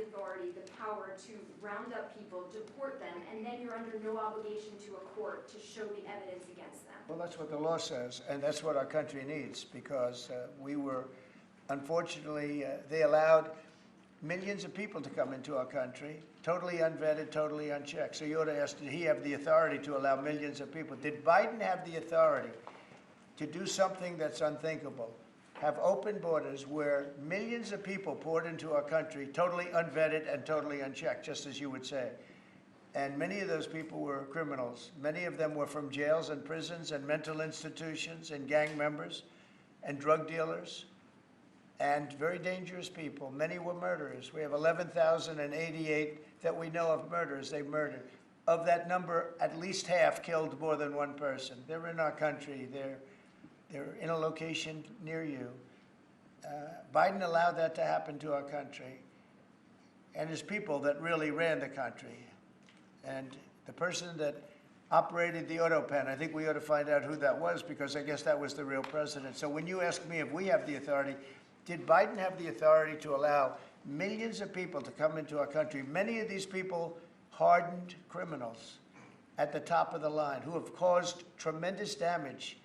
the authority, the power to round up people, deport them, and then you're under no obligation to a court to show the evidence against them. Well, that's what the law says, and that's what our country needs, because we were, unfortunately, they allowed millions of people to come into our country, totally unvetted, totally unchecked. So you ought to ask, did he have the authority to allow millions of people? Did Biden have the authority to do something that's unthinkable? Have open borders where millions of people poured into our country, totally unvetted and totally unchecked, just as you would say. And many of those people were criminals. Many of them were from jails and prisons and mental institutions and gang members and drug dealers and very dangerous people. Many were murderers. We have 11,088 that we know of murderers they murdered. Of that number, at least half killed more than one person. They're in our country. They're in a location near you. Biden allowed that to happen to our country. And his people that really ran the country. And the person that operated the auto pen, I think we ought to find out who that was, because I guess that was the real president. So when you ask me if we have the authority, did Biden have the authority to allow millions of people to come into our country? Many of these people, hardened criminals at the top of the line who have caused tremendous damage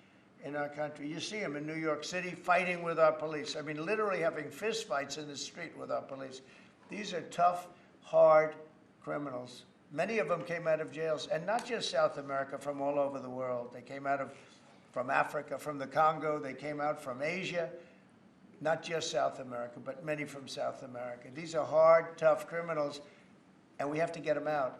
in our country. You see them in New York City fighting with our police. I mean, literally having fist fights in the street with our police. These are tough, hard criminals. Many of them came out of jails, and not just South America, from all over the world. They came out from Africa, from the Congo. They came out from Asia. Not just South America, but many from South America. These are hard, tough criminals, and we have to get them out.